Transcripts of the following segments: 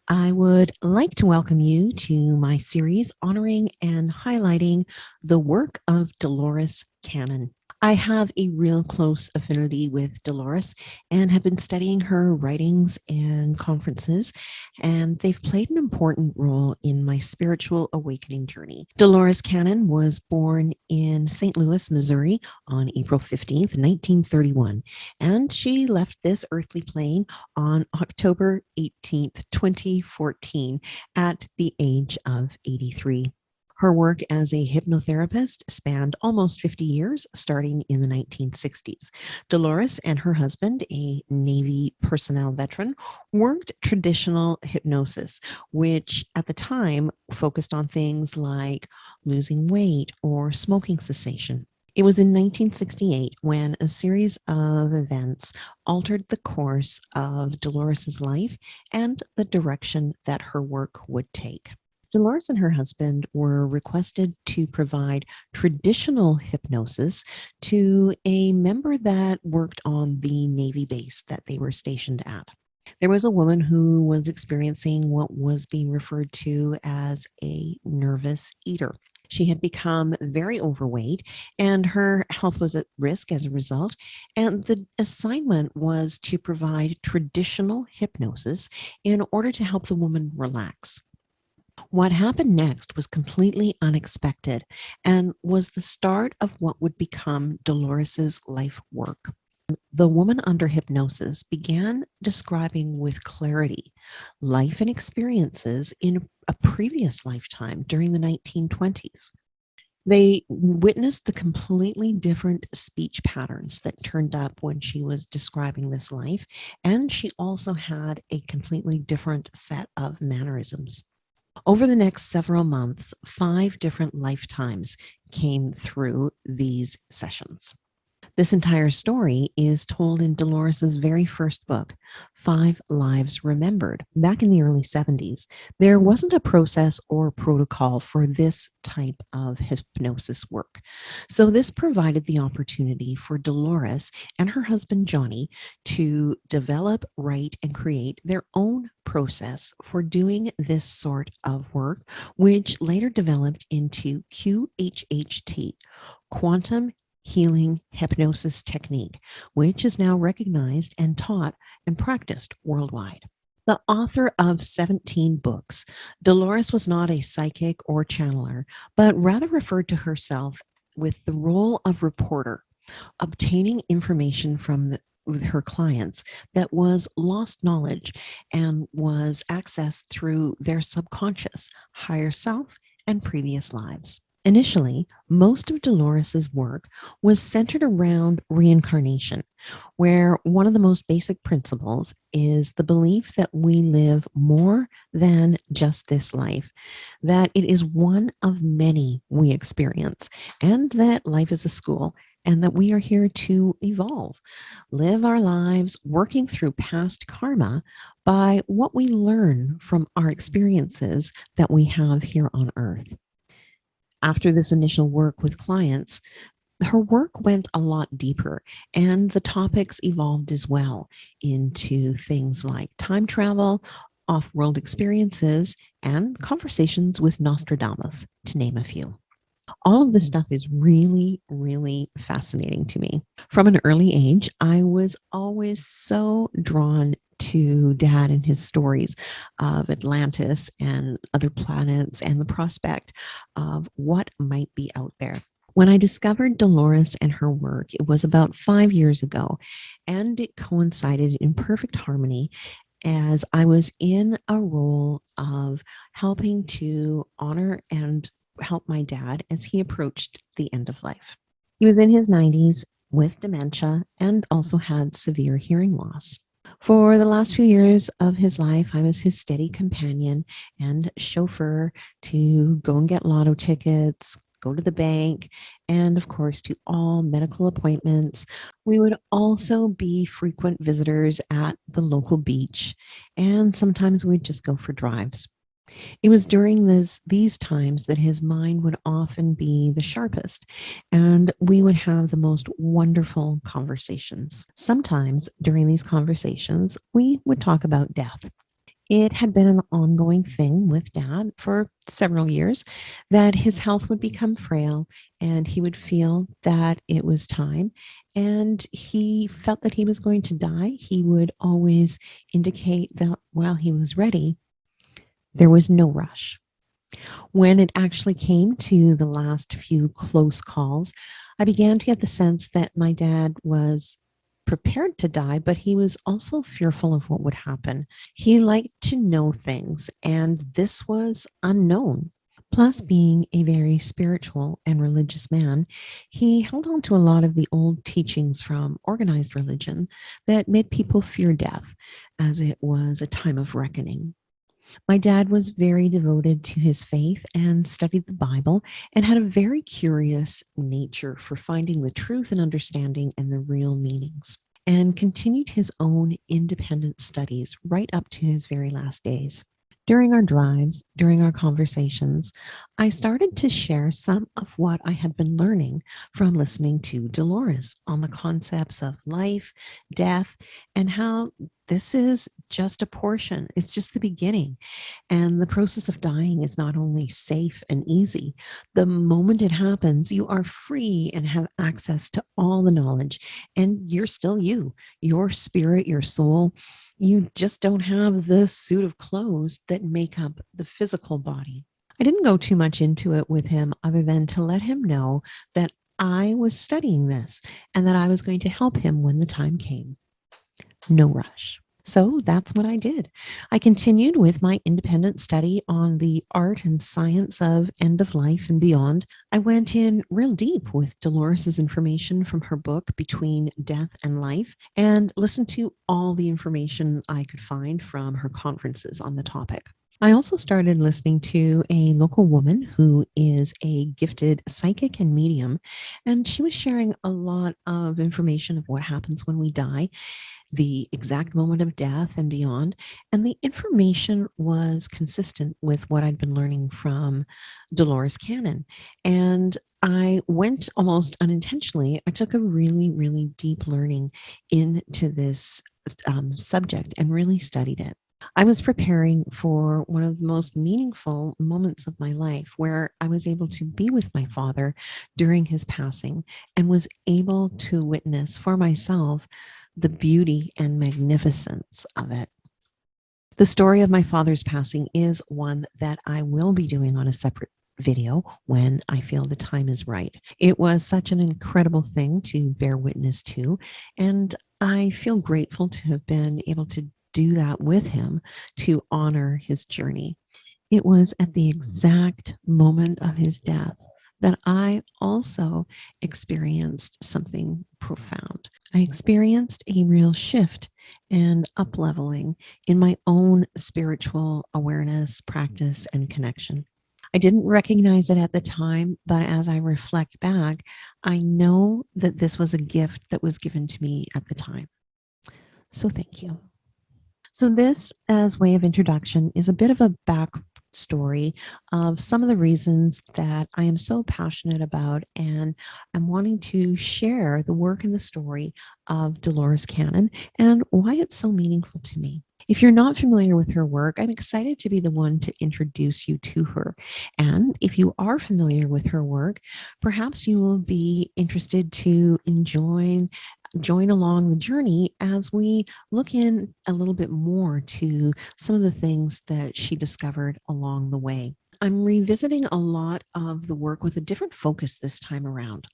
I would like to welcome you to my series honoring and highlighting the work of Dolores Cannon. I have a real close affinity with Dolores and have been studying her writings and conferences, and they've played an important role in my spiritual awakening journey. Dolores Cannon was born in St. Louis, Missouri on April 15th, 1931, and she left this earthly plane on October 18th, 2014, at the age of 83. Her work as a hypnotherapist spanned almost 50 years, starting in the 1960s. Dolores and her husband, a Navy personnel veteran, worked traditional hypnosis, which at the time focused on things like losing weight or smoking cessation. It was in 1968 when a series of events altered the course of Dolores's life and the direction that her work would take. Dolores and her husband were requested to provide traditional hypnosis to a member that worked on the Navy base that they were stationed at. There was a woman who was experiencing what was being referred to as a nervous eater. She had become very overweight and her health was at risk as a result. And the assignment was to provide traditional hypnosis in order to help the woman relax. What happened next was completely unexpected and was the start of what would become Dolores's life work. The woman under hypnosis began describing with clarity life and experiences in a previous lifetime during the 1920s. They witnessed the completely different speech patterns that turned up when she was describing this life, and she also had a completely different set of mannerisms. Over the next several months, 5 different lifetimes came through these sessions. This entire story is told in Dolores's very first book, 5 Lives Remembered. Back in the early 70s, there wasn't a process or protocol for this type of hypnosis work. So this provided the opportunity for Dolores and her husband Johnny to develop, write, and create their own process for doing this sort of work, which later developed into QHHT, Quantum Healing Hypnosis Technique, which is now recognized and taught and practiced worldwide. The author of 17 books, Dolores was not a psychic or channeler, but rather referred to herself with the role of reporter, obtaining information from with her clients that was lost knowledge and was accessed through their subconscious, higher self, and previous lives. Initially, most of Dolores's work was centered around reincarnation, where one of the most basic principles is the belief that we live more than just this life, that it is one of many we experience, and that life is a school, and that we are here to evolve, live our lives working through past karma by what we learn from our experiences that we have here on earth. After this initial work with clients, her work went a lot deeper and the topics evolved as well into things like time travel, off world experiences, and conversations with Nostradamus, to name a few. All of this stuff is really, really fascinating to me. From an early age, I was always so drawn to Dad and his stories of Atlantis and other planets and the prospect of what might be out there. When I discovered Dolores and her work, it was about 5 years ago, and it coincided in perfect harmony as I was in a role of helping to honor and help my dad as he approached the end of life. He was in his 90s with dementia and also had severe hearing loss. For the last few years of his life, I was his steady companion and chauffeur to go and get lotto tickets, go to the bank, and of course, to all medical appointments. We would also be frequent visitors at the local beach, and sometimes we'd just go for drives. It was during these times that his mind would often be the sharpest, and we would have the most wonderful conversations. Sometimes during these conversations, we would talk about death. It had been an ongoing thing with Dad for several years that his health would become frail and he would feel that it was time. And he felt that he was going to die. He would always indicate that while he was ready, there was no rush. When it actually came to the last few close calls, I began to get the sense that my dad was prepared to die, but he was also fearful of what would happen. He liked to know things, and this was unknown. Plus, being a very spiritual and religious man, he held on to a lot of the old teachings from organized religion that made people fear death, as it was a time of reckoning. My dad was very devoted to his faith and studied the Bible and had a very curious nature for finding the truth and understanding and the real meanings, and continued his own independent studies right up to his very last days. During our drives, during our conversations, I started to share some of what I had been learning from listening to Dolores on the concepts of life, death, and how this is just a portion. It's just the beginning. And the process of dying is not only safe and easy, the moment it happens, you are free and have access to all the knowledge, and you're still you, your spirit, your soul. You just don't have the suit of clothes that make up the physical body. I didn't go too much into it with him other than to let him know that I was studying this and that I was going to help him when the time came. No rush. So that's what I did. I continued with my independent study on the art and science of end of life and beyond. I went in real deep with Dolores's information from her book Between Death and Life and listened to all the information I could find from her conferences on the topic. I also started listening to a local woman who is a gifted psychic and medium, and she was sharing a lot of information of what happens when we die, the exact moment of death and beyond. And the information was consistent with what I'd been learning from Dolores Cannon. And I went almost unintentionally. I took a really, really deep learning into this subject and really studied it. I was preparing for one of the most meaningful moments of my life where I was able to be with my father during his passing and was able to witness for myself the beauty and magnificence of it. The story of my father's passing is one that I will be doing on a separate video when I feel the time is right. It was such an incredible thing to bear witness to, and I feel grateful to have been able to do that with him to honor his journey. It was at the exact moment of his death that I also experienced something profound. I experienced a real shift and up-leveling in my own spiritual awareness, practice, and connection. I didn't recognize it at the time, but as I reflect back, I know that this was a gift that was given to me at the time. So thank you. So this, as way of introduction, is a bit of a backstory of some of the reasons that I am so passionate about, and I'm wanting to share the work and the story of Dolores Cannon and why it's so meaningful to me. If you're not familiar with her work, I'm excited to be the one to introduce you to her. And if you are familiar with her work, perhaps you will be interested to join along the journey as we look in a little bit more to some of the things that she discovered along the way. I'm revisiting a lot of the work with a different focus this time around.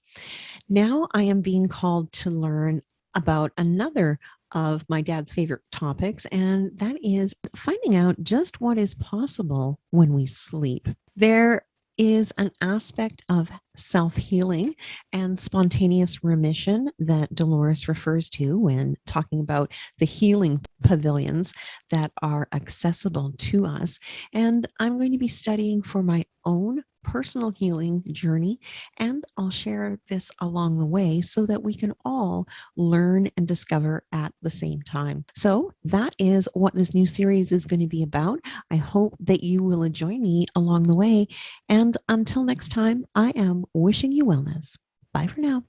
Now I am being called to learn about another of my dad's favorite topics, and that is finding out just what is possible when we sleep. There is an aspect of self-healing and spontaneous remission that Dolores refers to when talking about the healing pavilions that are accessible to us. And I'm going to be studying for my own personal healing journey, and I'll share this along the way so that we can all learn and discover at the same time. So that is what this new series is going to be about. I hope that you will join me along the way. And until next time, I am wishing you wellness. Bye for now.